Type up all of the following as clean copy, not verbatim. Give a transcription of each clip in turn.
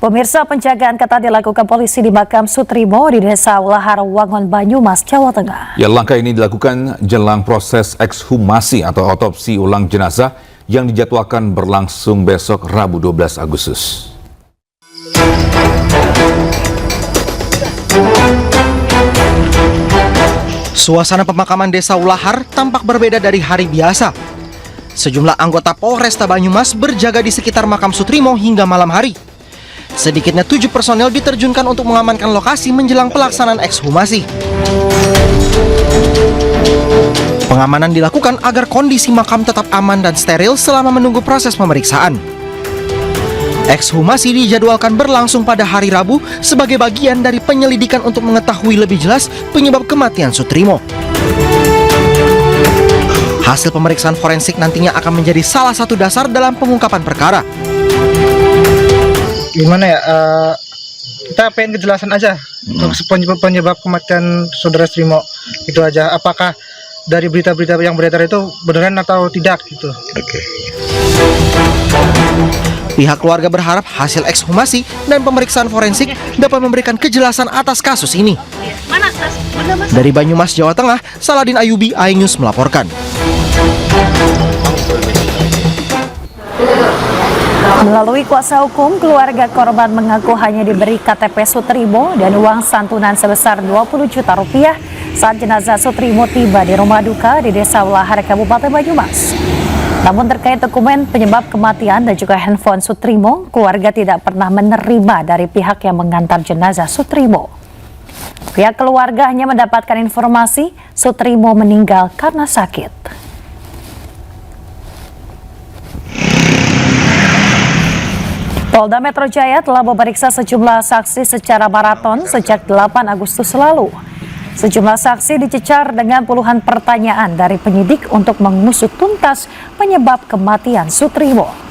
Pemirsa, penjagaan ketat dilakukan polisi di makam Sutrimo di Desa Ulahar, Wangon, Banyumas, Jawa Tengah. Ya, langkah ini dilakukan jelang proses ekshumasi atau otopsi ulang jenazah yang dijadwalkan berlangsung besok Rabu 12 Agustus. Suasana pemakaman Desa Ulahar tampak berbeda dari hari biasa. Sejumlah anggota Polresta Banyumas berjaga di sekitar makam Sutrimo hingga malam hari. Sedikitnya 7 personel diterjunkan untuk mengamankan lokasi menjelang pelaksanaan ekshumasi. Pengamanan dilakukan agar kondisi makam tetap aman dan steril selama menunggu proses pemeriksaan. Ekshumasi dijadwalkan berlangsung pada hari Rabu sebagai bagian dari penyelidikan untuk mengetahui lebih jelas penyebab kematian Sutrimo. Hasil pemeriksaan forensik nantinya akan menjadi salah satu dasar dalam pengungkapan perkara. Gimana ya, kita pengen kejelasan aja untuk penyebab kematian saudara Sutrimo, itu aja. Apakah dari berita-berita yang beredar itu beneran atau tidak gitu. Oke. Pihak keluarga berharap hasil ekshumasi dan pemeriksaan forensik dapat memberikan kejelasan atas kasus ini. Dari Banyumas, Jawa Tengah, Saladin Ayubi, iNews melaporkan. Melalui kuasa hukum, keluarga korban mengaku hanya diberi KTP Sutrimo dan uang santunan sebesar 20 juta rupiah saat jenazah Sutrimo tiba di rumah duka di Desa Ulahar, Kabupaten Banyumas. Namun terkait dokumen penyebab kematian dan juga handphone Sutrimo, keluarga tidak pernah menerima dari pihak yang mengantar jenazah Sutrimo. Pihak keluarga hanya mendapatkan informasi Sutrimo meninggal karena sakit. Polda Metro Jaya telah memeriksa sejumlah saksi secara maraton sejak 8 Agustus lalu. Sejumlah saksi dicecar dengan puluhan pertanyaan dari penyidik untuk mengusut tuntas penyebab kematian Sutrimo.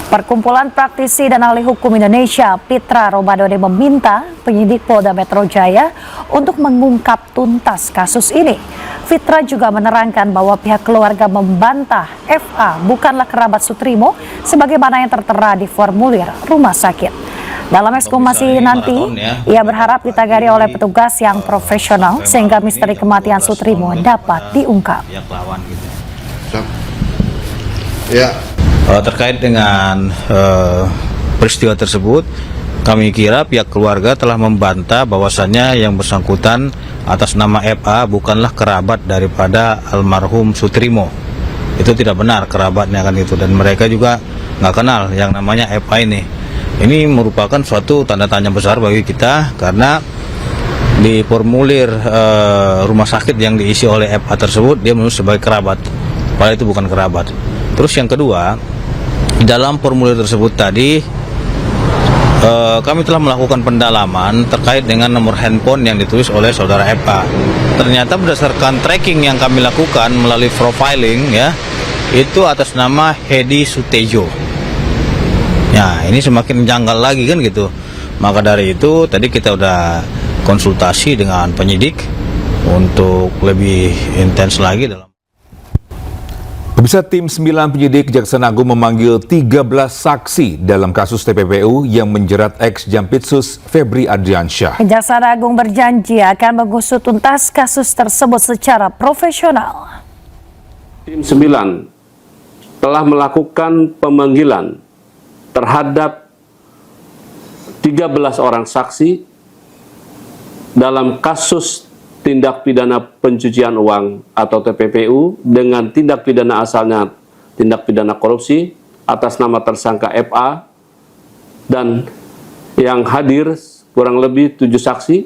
Perkumpulan Praktisi dan Ahli Hukum Indonesia, Pitra Romadhoni, meminta penyidik Polda Metro Jaya untuk mengungkap tuntas kasus ini. Fitra juga menerangkan bahwa pihak keluarga membantah FA bukanlah kerabat Sutrimo sebagaimana yang tertera di formulir rumah sakit. Dalam ekshumasi nanti, ia berharap ditagari oleh petugas yang profesional sehingga misteri kematian Sutrimo dapat diungkap. Terkait dengan peristiwa tersebut, kami kira pihak keluarga telah membantah bahwasannya yang bersangkutan atas nama FA bukanlah kerabat daripada almarhum Sutrimo. Itu tidak benar kerabatnya kan itu, dan mereka juga nggak kenal yang namanya FA ini. Ini merupakan suatu tanda tanya besar bagi kita karena di formulir rumah sakit yang diisi oleh FA tersebut dia menulis sebagai kerabat, padahal itu bukan kerabat. Terus yang kedua, dalam formulir tersebut tadi kami telah melakukan pendalaman terkait dengan nomor handphone yang ditulis oleh saudara FA. Ternyata berdasarkan tracking yang kami lakukan melalui profiling ya, itu atas nama Hedi Sutejo. Ya, ini semakin janggal lagi kan gitu. Maka dari itu tadi kita udah konsultasi dengan penyidik untuk lebih intens lagi dalam. Pemirsa, tim 9 penyidik Kejaksaan Agung memanggil 13 saksi dalam kasus TPPU yang menjerat ex-Jampitsus Febri Adriansyah. Kejaksaan Agung berjanji akan mengusut tuntas kasus tersebut secara profesional. Tim 9 telah melakukan pemanggilan terhadap 13 orang saksi dalam kasus tindak pidana pencucian uang atau TPPU dengan tindak pidana asalnya tindak pidana korupsi atas nama tersangka FA, dan yang hadir kurang lebih 7 saksi,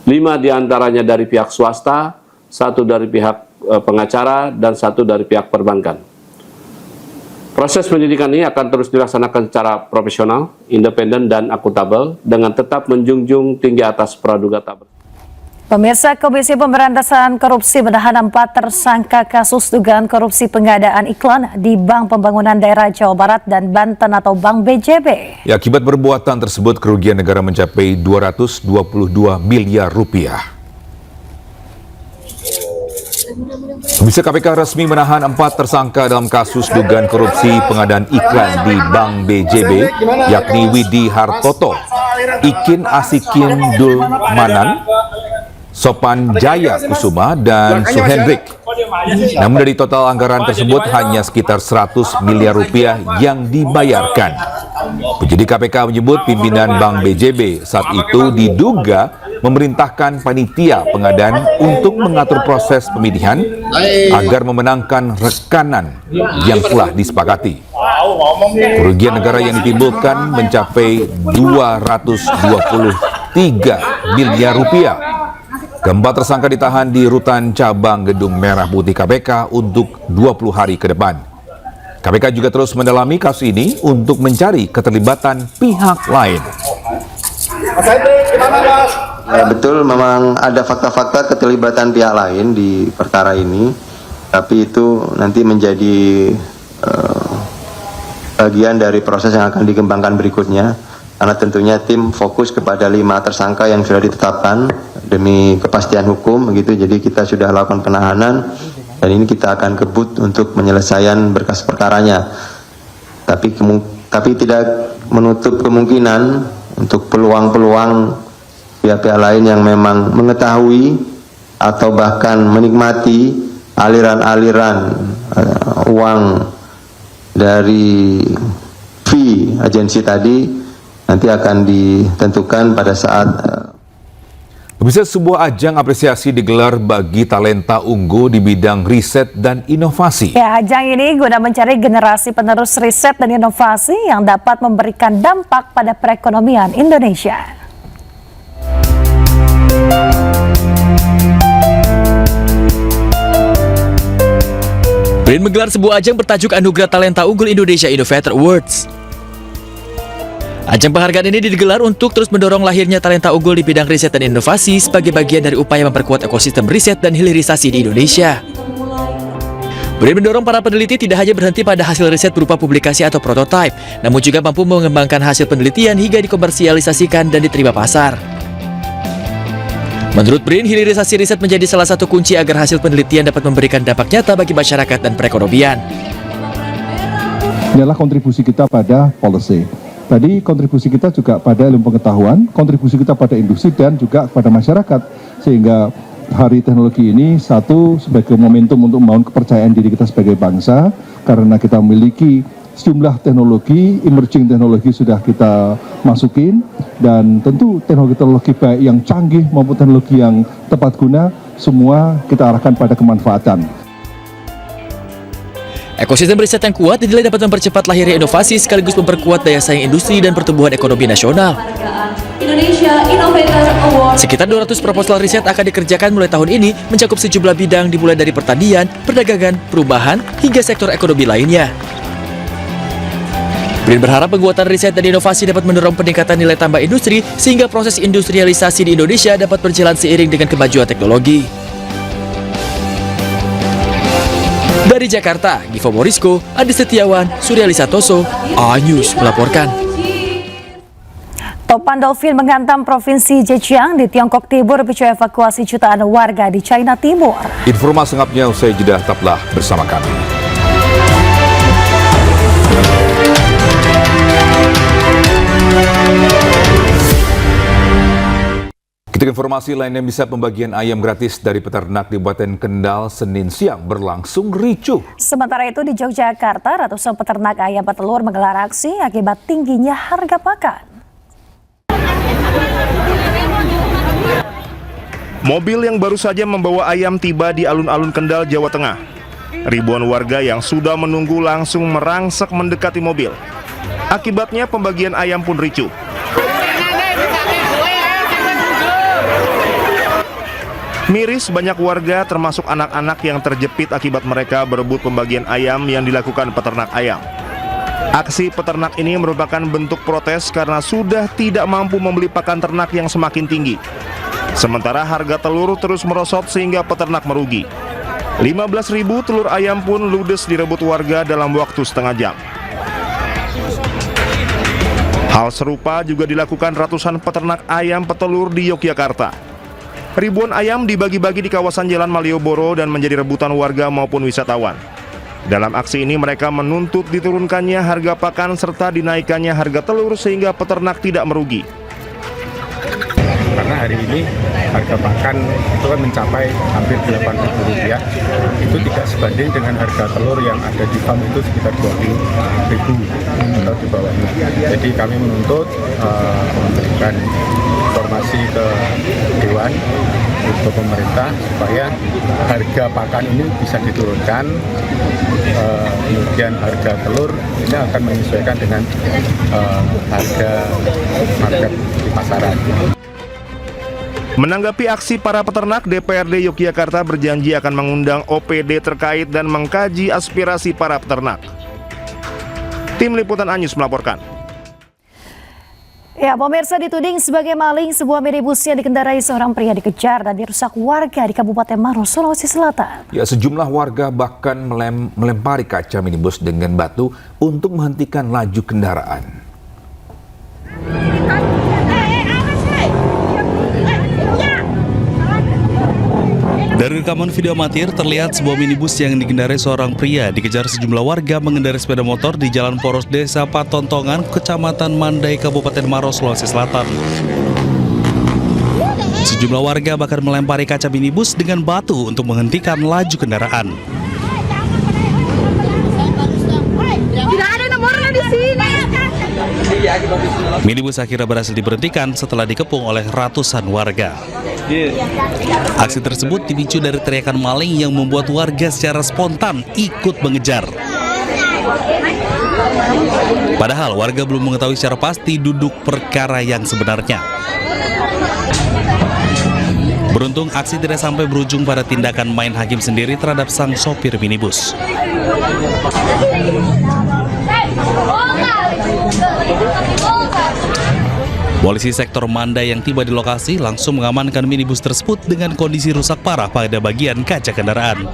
5 diantaranya dari pihak swasta, 1 dari pihak pengacara, dan 1 dari pihak perbankan. Proses penyidikan ini akan terus dilaksanakan secara profesional, independen, dan akuntabel dengan tetap menjunjung tinggi atas praduga tak bersalah. Pemirsa, Komisi Pemberantasan Korupsi menahan 4 tersangka kasus dugaan korupsi pengadaan iklan di Bank Pembangunan Daerah Jawa Barat dan Banten atau Bank BJB. Ya, akibat perbuatan tersebut kerugian negara mencapai 222 miliar rupiah. Komisi KPK resmi menahan 4 tersangka dalam kasus dugaan korupsi pengadaan iklan di Bank BJB, yakni Widi Hartoto, Ikin Asikin Dulmanan, Sopan Jaya Kusuma, dan Suhendrik. Namun dari total anggaran tersebut hanya sekitar 100 miliar rupiah yang dibayarkan. Penyidik KPK menyebut pimpinan Bank BJB saat itu diduga memerintahkan panitia pengadaan untuk mengatur proses pemilihan agar memenangkan rekanan yang telah disepakati. Kerugian negara yang ditimbulkan mencapai 223 miliar rupiah. Keempat tersangka ditahan di Rutan Cabang Gedung Merah Putih KPK untuk 20 hari ke depan. KPK juga terus mendalami kasus ini untuk mencari keterlibatan pihak lain. Ya, betul, memang ada fakta-fakta keterlibatan pihak lain di perkara ini, tapi itu nanti menjadi bagian dari proses yang akan dikembangkan berikutnya. Karena tentunya tim fokus kepada 5 tersangka yang sudah ditetapkan demi kepastian hukum, begitu. Jadi kita sudah lakukan penahanan dan ini kita akan kebut untuk penyelesaian berkas perkaranya. Tapi tidak menutup kemungkinan untuk peluang-peluang pihak-pihak lain yang memang mengetahui atau bahkan menikmati aliran-aliran uang dari fee agensi tadi nanti akan ditentukan pada saat Bisa sebuah ajang apresiasi digelar bagi talenta unggul di bidang riset dan inovasi. Ya, ajang ini guna mencari generasi penerus riset dan inovasi yang dapat memberikan dampak pada perekonomian Indonesia. BRIN menggelar sebuah ajang bertajuk Anugerah Talenta Unggul Indonesia Innovator Awards. Ajang penghargaan ini digelar untuk terus mendorong lahirnya talenta unggul di bidang riset dan inovasi sebagai bagian dari upaya memperkuat ekosistem riset dan hilirisasi di Indonesia. BRIN mendorong para peneliti tidak hanya berhenti pada hasil riset berupa publikasi atau prototipe, namun juga mampu mengembangkan hasil penelitian hingga dikomersialisasikan dan diterima pasar. Menurut BRIN, hilirisasi riset menjadi salah satu kunci agar hasil penelitian dapat memberikan dampak nyata bagi masyarakat dan perekonomian. Inilah kontribusi kita pada policy. Tadi kontribusi kita juga pada ilmu pengetahuan, kontribusi kita pada industri dan juga kepada masyarakat. Sehingga Hari Teknologi ini satu sebagai momentum untuk membangun kepercayaan diri kita sebagai bangsa. Karena kita memiliki sejumlah teknologi, emerging teknologi sudah kita masukin. Dan tentu teknologi-teknologi baik yang canggih maupun teknologi yang tepat guna, semua kita arahkan pada kemanfaatan. Ekosistem riset yang kuat dinilai dapat mempercepat lahirnya inovasi sekaligus memperkuat daya saing industri dan pertumbuhan ekonomi nasional. Sekitar 200 proposal riset akan dikerjakan mulai tahun ini mencakup sejumlah bidang dimulai dari pertanian, perdagangan, perubahan, hingga sektor ekonomi lainnya. BRIN berharap penguatan riset dan inovasi dapat mendorong peningkatan nilai tambah industri sehingga proses industrialisasi di Indonesia dapat berjalan seiring dengan kemajuan teknologi. Dari Jakarta, Givo Morisco, Adi Setiawan, Suryali Satoso, A-News melaporkan. Topan dolphin menghantam Provinsi Zhejiang di Tiongkok Timur picu evakuasi jutaan warga di China Timur. Informasi lengkapnya usai jeda, tetaplah bersama kami. Kita informasi lainnya, bisa pembagian ayam gratis dari peternak di Kabupaten Kendal Senin siang berlangsung ricuh. Sementara itu di Yogyakarta, ratusan peternak ayam petelur menggelar aksi akibat tingginya harga pakan. Mobil yang baru saja membawa ayam tiba di alun-alun Kendal, Jawa Tengah. Ribuan warga yang sudah menunggu langsung merangsek mendekati mobil. Akibatnya pembagian ayam pun ricuh. Miris, banyak warga termasuk anak-anak yang terjepit akibat mereka berebut pembagian ayam yang dilakukan peternak ayam. Aksi peternak ini merupakan bentuk protes karena sudah tidak mampu membeli pakan ternak yang semakin tinggi. Sementara harga telur terus merosot sehingga peternak merugi. 15.000 telur ayam pun ludes direbut warga dalam waktu setengah jam. Hal serupa juga dilakukan ratusan peternak ayam petelur di Yogyakarta. Ribuan ayam dibagi-bagi di kawasan Jalan Malioboro dan menjadi rebutan warga maupun wisatawan. Dalam aksi ini mereka menuntut diturunkannya harga pakan serta dinaikannya harga telur sehingga peternak tidak merugi. karena hari ini harga pakan itu kan mencapai hampir Rp8.000. Itu tidak sebanding dengan harga telur yang ada di farm itu sekitar Rp20.000 atau di bawahnya. Jadi kami menuntut memberikan informasi ke Dewan untuk pemerintah supaya harga pakan ini bisa diturunkan, kemudian harga telur ini akan menyesuaikan dengan harga market di pasaran. Menanggapi aksi para peternak, DPRD Yogyakarta berjanji akan mengundang OPD terkait dan mengkaji aspirasi para peternak. Tim Liputan Anyus melaporkan. Ya, pemirsa, dituding sebagai maling, sebuah minibus yang dikendarai seorang pria dikejar dan dirusak warga di Kabupaten Maros, Sulawesi Selatan. Ya, sejumlah warga bahkan melempari kaca minibus dengan batu untuk menghentikan laju kendaraan. Dari rekaman video amatir terlihat sebuah minibus yang dikendarai seorang pria dikejar sejumlah warga mengendarai sepeda motor di Jalan Poros Desa Patontongan, Kecamatan Mandai, Kabupaten Maros, Sulawesi Selatan. Sejumlah warga bahkan melempari kaca minibus dengan batu untuk menghentikan laju kendaraan. Tidak ada nomornya di sini. Minibus akhirnya berhasil diberhentikan setelah dikepung oleh ratusan warga. Aksi tersebut dipicu dari teriakan maling yang membuat warga secara spontan ikut mengejar. Padahal warga belum mengetahui secara pasti duduk perkara yang sebenarnya. Beruntung aksi tidak sampai berujung pada tindakan main hakim sendiri terhadap sang sopir minibus. Polisi sektor Mandai yang tiba di lokasi langsung mengamankan minibus tersebut dengan kondisi rusak parah pada bagian kaca kendaraan.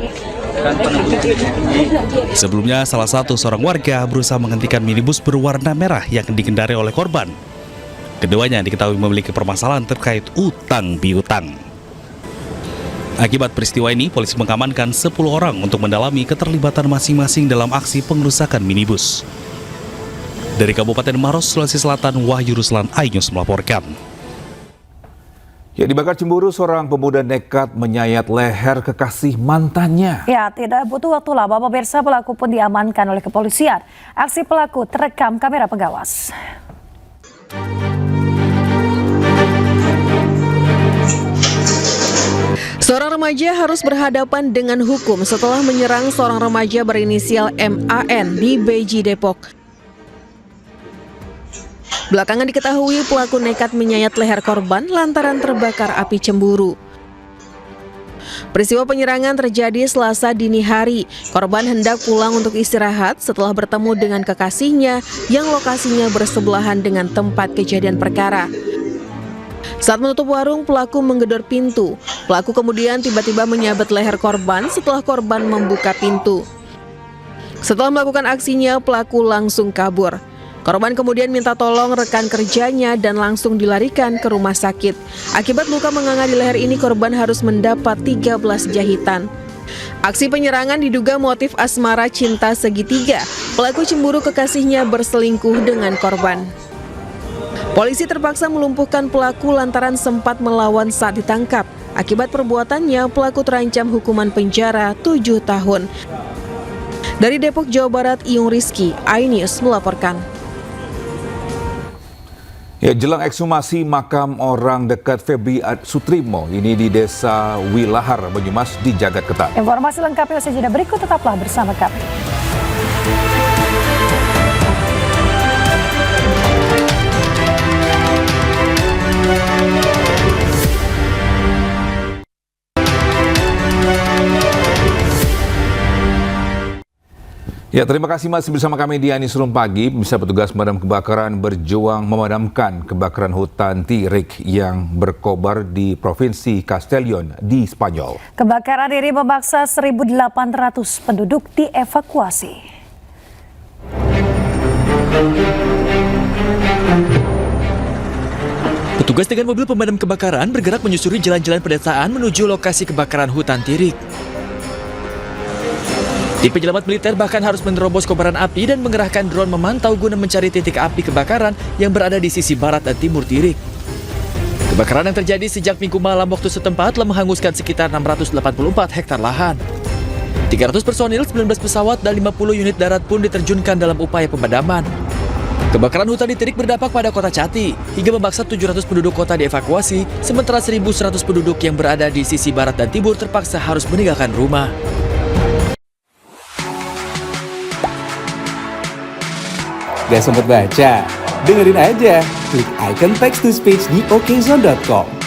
Sebelumnya, salah satu seorang warga berusaha menghentikan minibus berwarna merah yang dikendarai oleh korban. Keduanya diketahui memiliki permasalahan terkait utang piutang. Akibat peristiwa ini, polisi mengamankan 10 orang untuk mendalami keterlibatan masing-masing dalam aksi pengerusakan minibus. Dari Kabupaten Maros, Sulawesi Selatan, Wahyu Ruslan, iNews melaporkan. Ya, dibakar cemburu, seorang pemuda nekat menyayat leher kekasih mantannya. Ya, tidak butuh waktu lama, pemirsa, pelaku pun diamankan oleh kepolisian. Aksi pelaku terekam kamera pengawas. Seorang remaja harus berhadapan dengan hukum setelah menyerang seorang remaja berinisial MAN di Beji, Depok. Belakangan diketahui pelaku nekat menyayat leher korban lantaran terbakar api cemburu. Peristiwa penyerangan terjadi Selasa dini hari. Korban hendak pulang untuk istirahat setelah bertemu dengan kekasihnya yang lokasinya bersebelahan dengan tempat kejadian perkara. Saat menutup warung, pelaku menggedor pintu. Pelaku kemudian tiba-tiba menyabet leher korban setelah korban membuka pintu. Setelah melakukan aksinya, pelaku langsung kabur. Korban kemudian minta tolong rekan kerjanya dan langsung dilarikan ke rumah sakit. Akibat luka menganga di leher ini, korban harus mendapat 13 jahitan. Aksi penyerangan diduga motif asmara cinta segitiga. Pelaku cemburu kekasihnya berselingkuh dengan korban. Polisi terpaksa melumpuhkan pelaku lantaran sempat melawan saat ditangkap. Akibat perbuatannya, pelaku terancam hukuman penjara 7 tahun. Dari Depok, Jawa Barat, Iyung Rizky, iNews melaporkan. Ya, jelang ekshumasi makam orang dekat Febri Sutrimo ini di Desa Wilahar, Banyumas dijaga ketat. Informasi lengkapnya usai jeda berikut, tetaplah bersama kami. Ya, terima kasih masih bersama kami di Newsroom Pagi. Bisa petugas pemadam kebakaran berjuang memadamkan kebakaran hutan tirik yang berkobar di Provinsi Castellón di Spanyol. Kebakaran ini memaksa 1.800 penduduk dievakuasi. Petugas dengan mobil pemadam kebakaran bergerak menyusuri jalan-jalan pedesaan menuju lokasi kebakaran hutan tirik. Tim penyelamat militer bahkan harus menerobos kobaran api dan mengerahkan drone memantau guna mencari titik api kebakaran yang berada di sisi barat dan timur tirik. Kebakaran yang terjadi sejak Minggu malam waktu setempat telah menghanguskan sekitar 684 hektar lahan. 300 personil, 19 pesawat, dan 50 unit darat pun diterjunkan dalam upaya pemadaman. Kebakaran hutan di Terik berdampak pada kota Cati, hingga memaksa 700 penduduk kota dievakuasi, sementara 1.100 penduduk yang berada di sisi barat dan timur terpaksa harus meninggalkan rumah. Gak sempet baca? Dengerin aja, klik icon text to speech di okezone.com.